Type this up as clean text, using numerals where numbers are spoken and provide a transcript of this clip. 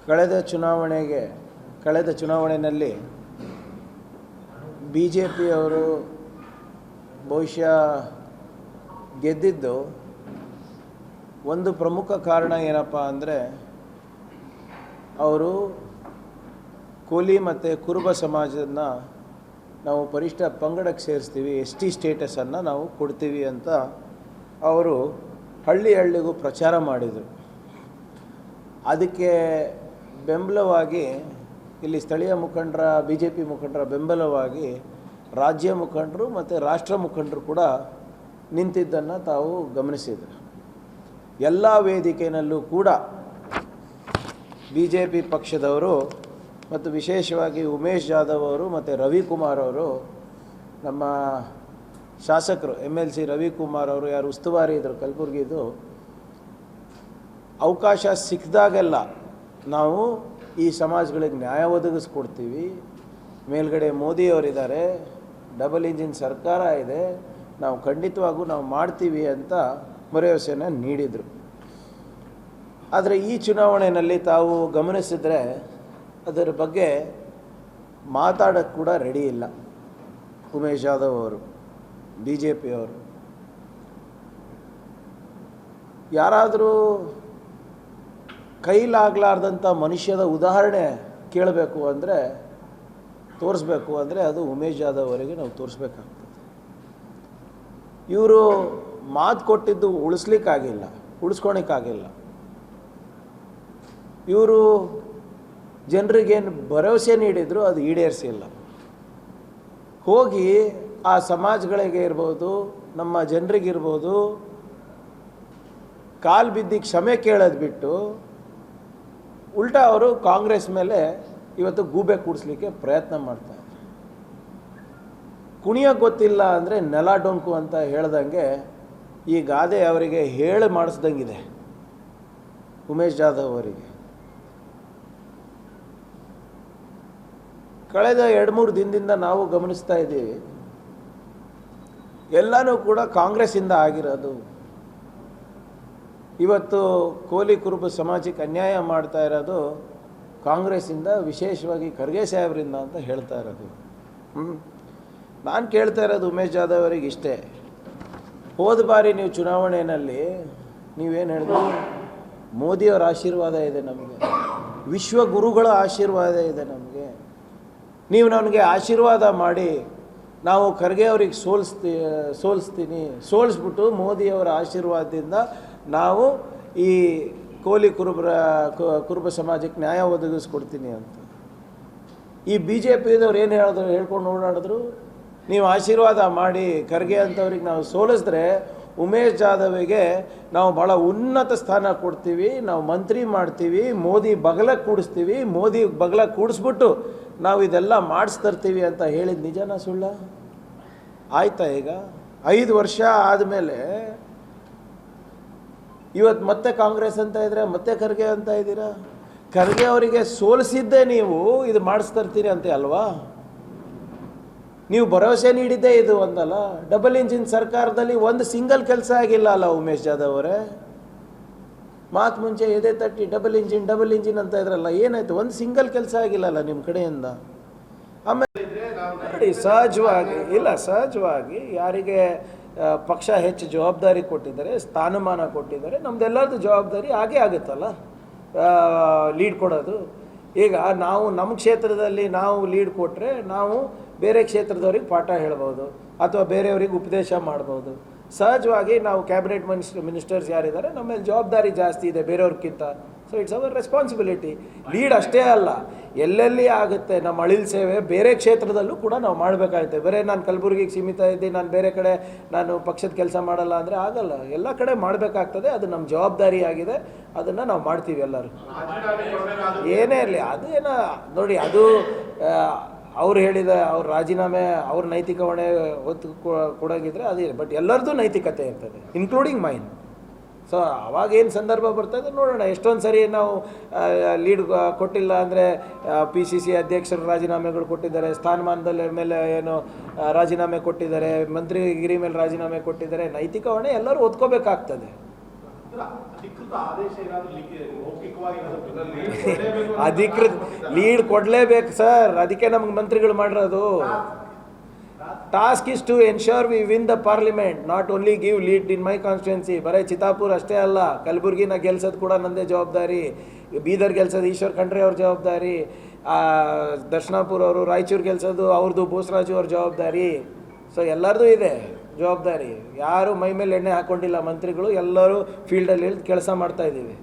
ಕಳೆದ ಚುನಾವಣೆಯಲ್ಲಿ B J ಪಿಯವರು ಬಹುಶಃ ಗೆದ್ದಿದ್ದು ಒಂದು ಪ್ರಮುಖ ಕಾರಣ ಏನಪ್ಪ ಅಂದರೆ ಅವರು ಕೋಲಿ ಮತ್ತು ಕುರುಬ ಸಮಾಜವನ್ನು ನಾವು ಪರಿಷ್ಠ ಪಂಗಡಕ್ಕೆ ಸೇರಿಸ್ತೀವಿ, ಎಸ್ ಟಿ ಸ್ಟೇಟಸನ್ನು ನಾವು ಕೊಡ್ತೀವಿ ಅಂತ ಅವರು ಹಳ್ಳಿಗೂ ಪ್ರಚಾರ ಮಾಡಿದರು. ಅದಕ್ಕೆ ಬೆಂಬಲವಾಗಿ ಇಲ್ಲಿ ಸ್ಥಳೀಯ ಮುಖಂಡರ ಬಿ ಜೆ ಪಿ ಮುಖಂಡರ ಬೆಂಬಲವಾಗಿ ರಾಜ್ಯ ಮುಖಂಡರು ಮತ್ತು ರಾಷ್ಟ್ರ ಮುಖಂಡರು ಕೂಡ ನಿಂತಿದ್ದನ್ನು ತಾವು ಗಮನಿಸಿದರು. ಎಲ್ಲ ವೇದಿಕೆಯಲ್ಲೂ ಕೂಡ ಬಿ ಜೆ ಪಿ ಪಕ್ಷದವರು ಮತ್ತು ವಿಶೇಷವಾಗಿ ಉಮೇಶ್ ಜಾಧವ್ ಅವರು ಮತ್ತು ರವಿಕುಮಾರ್ ಅವರು, ನಮ್ಮ ಶಾಸಕರು MLC ರವಿಕುಮಾರ್ ಅವರು, ಯಾರು ಉಸ್ತುವಾರಿ ಇದ್ದರು ಕಲಬುರಗಿದು, ಅವಕಾಶ ಸಿಕ್ಕಿದಾಗೆಲ್ಲ ನಾವು ಈ ಸಮಾಜಗಳಿಗೆ ನ್ಯಾಯ ಒದಗಿಸ್ಕೊಡ್ತೀವಿ, ಮೇಲ್ಗಡೆ ಮೋದಿಯವರಿದ್ದಾರೆ, ಡಬಲ್ ಇಂಜಿನ್ ಸರ್ಕಾರ ಇದೆ, ನಾವು ಖಂಡಿತವಾಗೂ ನಾವು ಮಾಡ್ತೀವಿ ಅಂತ ಭರವಸೆಯನ್ನು ನೀಡಿದರು. ಆದರೆ ಈ ಚುನಾವಣೆಯಲ್ಲಿ ತಾವು ಗಮನಿಸಿದರೆ ಅದರ ಬಗ್ಗೆ ಮಾತಾಡೋಕ್ಕೆ ಕೂಡ ರೆಡಿ ಇಲ್ಲ ಉಮೇಶ್ ಜಾಧವ್ ಅವರು, ಬಿ ಜೆ ಪಿಯವರು. ಯಾರಾದರೂ ಕೈಲಾಗಲಾರ್ದಂಥ ಮನುಷ್ಯದ ಉದಾಹರಣೆ ಕೇಳಬೇಕು ಅಂದರೆ, ತೋರಿಸ್ಬೇಕು ಅಂದರೆ ಅದು ಉಮೇಶ್ ಜಾಧವ್ ಅವರಿಗೆ ನಾವು ತೋರಿಸ್ಬೇಕಾಗ್ತದೆ. ಇವರು ಮಾತು ಕೊಟ್ಟಿದ್ದು ಉಳಿಸ್ಕೊಳಕ್ಕಾಗಿಲ್ಲ. ಇವರು ಜನರಿಗೇನು ಭರವಸೆ ನೀಡಿದ್ರು ಅದು ಈಡೇರಿಸಿಲ್ಲ. ಹೋಗಿ ಆ ಸಮಾಜಗಳಿಗೆ ಇರ್ಬೋದು, ನಮ್ಮ ಜನರಿಗಿರ್ಬೋದು, ಕಾಲು ಬಿದ್ದು ಕ್ಷಮೆ ಕೇಳೋದು ಬಿಟ್ಟು ಉಲ್ಟಾ ಅವರು ಕಾಂಗ್ರೆಸ್ ಮೇಲೆ ಇವತ್ತು ಗೂಬೆ ಕೂಡಿಸ್ಲಿಕ್ಕೆ ಪ್ರಯತ್ನ ಮಾಡ್ತಾರೆ. ಕುಣಿಯೋಕ್ಕೆ ಗೊತ್ತಿಲ್ಲ ಅಂದರೆ ನೆಲ ಡೊಂಕು ಅಂತ ಹೇಳ್ದಂಗೆ ಈ ಗಾದೆ ಅವರಿಗೆ ಹೇಳಿ ಮಾಡಿಸ್ದಂಗಿದೆ ಉಮೇಶ್ ಜಾಧವ್ ಅವರಿಗೆ. ಕಳೆದ 2-3 ದಿನದಿಂದ ನಾವು ಗಮನಿಸ್ತಾ ಇದ್ದೀವಿ, ಎಲ್ಲನೂ ಕೂಡ ಕಾಂಗ್ರೆಸ್ಸಿಂದ ಆಗಿರೋದು. ಇವತ್ತು ಕೋಲಿ ಕುರುಬ ಸಮಾಜಕ್ಕೆ ಅನ್ಯಾಯ ಮಾಡ್ತಾ ಇರೋದು ಕಾಂಗ್ರೆಸ್ಸಿಂದ, ವಿಶೇಷವಾಗಿ ಖರ್ಗೆ ಸಾಹೇಬರಿಂದ ಅಂತ ಹೇಳ್ತಾ ಇರೋದು. ನಾನು ಕೇಳ್ತಾ ಇರೋದು ಉಮೇಶ್ ಜಾಧವ್ ಅವರಿಗೆ ಇಷ್ಟೇ. ಹೋದ ಬಾರಿ ನೀವು ಚುನಾವಣೆಯಲ್ಲಿ ನೀವೇನು ಹೇಳಿದ್ರು, ಮೋದಿಯವರ ಆಶೀರ್ವಾದ ಇದೆ ನಮಗೆ, ವಿಶ್ವಗುರುಗಳ ಆಶೀರ್ವಾದ ಇದೆ ನಮಗೆ, ನೀವು ನನಗೆ ಆಶೀರ್ವಾದ ಮಾಡಿ ನಾವು ಖರ್ಗೆ ಅವ್ರಿಗೆ ಸೋಲಿಸ್ಬಿಟ್ಟು ಮೋದಿಯವರ ಆಶೀರ್ವಾದದಿಂದ ನಾವು ಈ ಕೋಲಿ ಕುರುಬ ಸಮಾಜಕ್ಕೆ ನ್ಯಾಯ ಒದಗಿಸ್ಕೊಡ್ತೀನಿ ಅಂತ. ಈ ಬಿ ಜೆ ಪಿದವ್ರು ಏನು ಹೇಳ್ಕೊಂಡು ಓಡಾಡಿದ್ರು, ನೀವು ಆಶೀರ್ವಾದ ಮಾಡಿ ಖರ್ಗೆ ಅಂಥವ್ರಿಗೆ ನಾವು ಸೋಲಿಸಿದ್ರೆ ಉಮೇಶ್ ಜಾಧವ್ಗೆ ನಾವು ಭಾಳ ಉನ್ನತ ಸ್ಥಾನ ಕೊಡ್ತೀವಿ, ನಾವು ಮಂತ್ರಿ ಮಾಡ್ತೀವಿ, ಮೋದಿ ಬಗಲಕ್ಕೆ ಕೂಡಿಸ್ತೀವಿ, ಮೋದಿ ಬಗಲಕ್ಕೆ ಕೂಡಿಸ್ಬಿಟ್ಟು ನಾವು ಇದೆಲ್ಲ ಮಾಡಿಸ್ತರ್ತೀವಿ ಅಂತ ಹೇಳಿದ ನಿಜನಾ ಸುಳ್ಳ? ಆಯ್ತಾ? ಈಗ 5 ವರ್ಷ ಆದಮೇಲೆ ಇವತ್ತು ಮತ್ತೆ ಕಾಂಗ್ರೆಸ್ ಅಂತ ಇದ್ರೆ ಮತ್ತೆ ಖರ್ಗೆ ಅಂತ ಇದ್ದೀರಾ. ಖರ್ಗೆ ಅವರಿಗೆ ಸೋಲಿಸಿದ್ದೇ ನೀವು ಇದು ಮಾಡಿಸ್ತರ್ತೀರಿ ಅಂತೆ ಅಲ್ವಾ? ನೀವು ಭರವಸೆ ನೀಡಿದ್ದೇ ಇದು ಒಂದಲ್ಲ. ಡಬಲ್ ಇಂಜಿನ್ ಸರ್ಕಾರದಲ್ಲಿ ಒಂದು ಸಿಂಗಲ್ ಕೆಲಸ ಆಗಿಲ್ಲ ಅಲ್ಲ ಉಮೇಶ್ ಜಾಧವ್ ಅವರೇ? ಮಾತು ಮುಂಚೆ ಎದೆ ತಟ್ಟಿ ಡಬಲ್ ಇಂಜಿನ್ ಅಂತ ಇದ್ರಲ್ಲ, ಏನಾಯ್ತು? ಒಂದು ಸಿಂಗಲ್ ಕೆಲಸ ಆಗಿಲ್ಲಲ್ಲ ನಿಮ್ಮ ಕಡೆಯಿಂದ. ಆಮೇಲೆ ನೋಡಿ, ಸಹಜವಾಗಿ ಯಾರಿಗೆ ಪಕ್ಷ ಹೆಚ್ಚು ಜವಾಬ್ದಾರಿ ಕೊಟ್ಟಿದ್ದಾರೆ, ಸ್ಥಾನಮಾನ ಕೊಟ್ಟಿದ್ದಾರೆ, ನಮ್ದೆಲ್ಲರದ್ದು ಜವಾಬ್ದಾರಿ ಆಗೇ ಆಗುತ್ತಲ್ಲ ಲೀಡ್ ಕೊಡೋದು. ಈಗ ನಾವು ನಮ್ಮ ಕ್ಷೇತ್ರದಲ್ಲಿ ನಾವು ಲೀಡ್ ಕೊಟ್ಟರೆ ನಾವು ಬೇರೆ ಕ್ಷೇತ್ರದವ್ರಿಗೆ ಪಾಠ ಹೇಳ್ಬೋದು ಅಥವಾ ಬೇರೆಯವ್ರಿಗೆ ಉಪದೇಶ ಮಾಡ್ಬೋದು. ಸಹಜವಾಗಿ ನಾವು ಕ್ಯಾಬಿನೆಟ್ ಮಿನಿಸ್ಟರ್ಸ್ ಯಾರಿದ್ದಾರೆ ನಮ್ಮ ಮೇಲೆ ಜವಾಬ್ದಾರಿ ಜಾಸ್ತಿ ಇದೆ ಬೇರೆಯವ್ರಿಗಿಂತ. So it's our responsibility. Lead ಅಷ್ಟೇ ಅಲ್ಲ, ಎಲ್ಲೆಲ್ಲಿ ಆಗುತ್ತೆ ನಮ್ಮ ಅಳಿಲ್ ಸೇವೆ ಬೇರೆ ಕ್ಷೇತ್ರದಲ್ಲೂ ಕೂಡ ನಾವು ಮಾಡಬೇಕಾಗುತ್ತೆ. ಬೇರೆ ನಾನು ಕಲಬುರಗಿಗೆ ಸೀಮಿತ ಇದ್ದೀನಿ, ನಾನು ಬೇರೆ ಕಡೆ ನಾನು ಪಕ್ಷದ ಕೆಲಸ ಮಾಡಲ್ಲ ಅಂದರೆ ಆಗಲ್ಲ. ಎಲ್ಲ ಕಡೆ ಮಾಡಬೇಕಾಗ್ತದೆ, ಅದು ನಮ್ಮ ಜವಾಬ್ದಾರಿ ಆಗಿದೆ, ಅದನ್ನು ನಾವು ಮಾಡ್ತೀವಿ ಎಲ್ಲರೂ. ಏನೇ ಇರಲಿ, ಅದೇನೋ ನೋಡಿ, ಅದು ಅವ್ರು ಹೇಳಿದ ಅವ್ರ ರಾಜೀನಾಮೆ ಅವ್ರ ನೈತಿಕ ಹೊಣೆ ಹೊತ್ತು ಕೊಡೋಗಿದ್ರೆ ಅದೇ. ಬಟ್ ಎಲ್ಲರದ್ದು ನೈತಿಕತೆ ಇರ್ತದೆ, ಇನ್ಕ್ಲೂಡಿಂಗ್ ಮೈನ್. ಸೊ ಅವಾಗೇನು ಸಂದರ್ಭ ಬರ್ತದೆ ನೋಡೋಣ. ಎಷ್ಟೊಂದು ಸರಿ ನಾವು ಲೀಡ್ ಕೊಟ್ಟಿಲ್ಲ ಅಂದರೆ PCC ಅಧ್ಯಕ್ಷರು ರಾಜೀನಾಮೆಗಳು ಕೊಟ್ಟಿದ್ದಾರೆ, ಸ್ಥಾನಮಾನದಲ್ಲಿ ಮೇಲೆ ಏನು ರಾಜೀನಾಮೆ ಕೊಟ್ಟಿದ್ದಾರೆ, ಮಂತ್ರಿಗಿರಿ ಮೇಲೆ ರಾಜೀನಾಮೆ ಕೊಟ್ಟಿದ್ದಾರೆ. ನೈತಿಕ ಹೊಣೆ ಎಲ್ಲರೂ ಒತ್ಕೋಬೇಕಾಗ್ತದೆ. ಅಧಿಕೃತ ಆದೇಶ ಏನಾದರೂ ಮೌಖಿಕವಾಗಿ ಏನಾದರೂ ಅಧಿಕೃತ ಲೀಡ್ ಕೊಡಲೇಬೇಕು ಸರ್, ಅದಕ್ಕೆ ನಮ್ಗೆ ಮಂತ್ರಿಗಳು ಮಾಡಿರೋದು. Task is to ensure we win the parliament, not only give lead in my constituency. ಬರೀ ಚಿತ್ತಾಪುರ ಅಷ್ಟೇ ಅಲ್ಲ, ಕಲಬುರ್ಗಿನ ಗೆಲ್ಸೋದು ಕೂಡ ನಂದೇ ಜವಾಬ್ದಾರಿ, ಬೀದರ್ ಗೆಲ್ಸೋದು ಈಶ್ವರ್ ಖಂಡ್ರೆ ಅವ್ರ ಜವಾಬ್ದಾರಿ, ದರ್ಶನಾಪುರ ಅವರು ರಾಯಚೂರು ಗೆಲ್ಸೋದು ಅವ್ರದ್ದು ಬೋಸರಾಜು ಅವ್ರ ಜವಾಬ್ದಾರಿ. ಸೊ ಎಲ್ಲರದು ಇದೆ ಜವಾಬ್ದಾರಿ. ಯಾರು ಮೈ ಮೇಲೆ ಎಣ್ಣೆ ಹಾಕ್ಕೊಂಡಿಲ್ಲ ಮಂತ್ರಿಗಳು, ಎಲ್ಲರೂ ಫೀಲ್ಡಲ್ಲಿ ಇಳಿದು ಕೆಲಸ ಮಾಡ್ತಾ ಇದ್ದೀವಿ.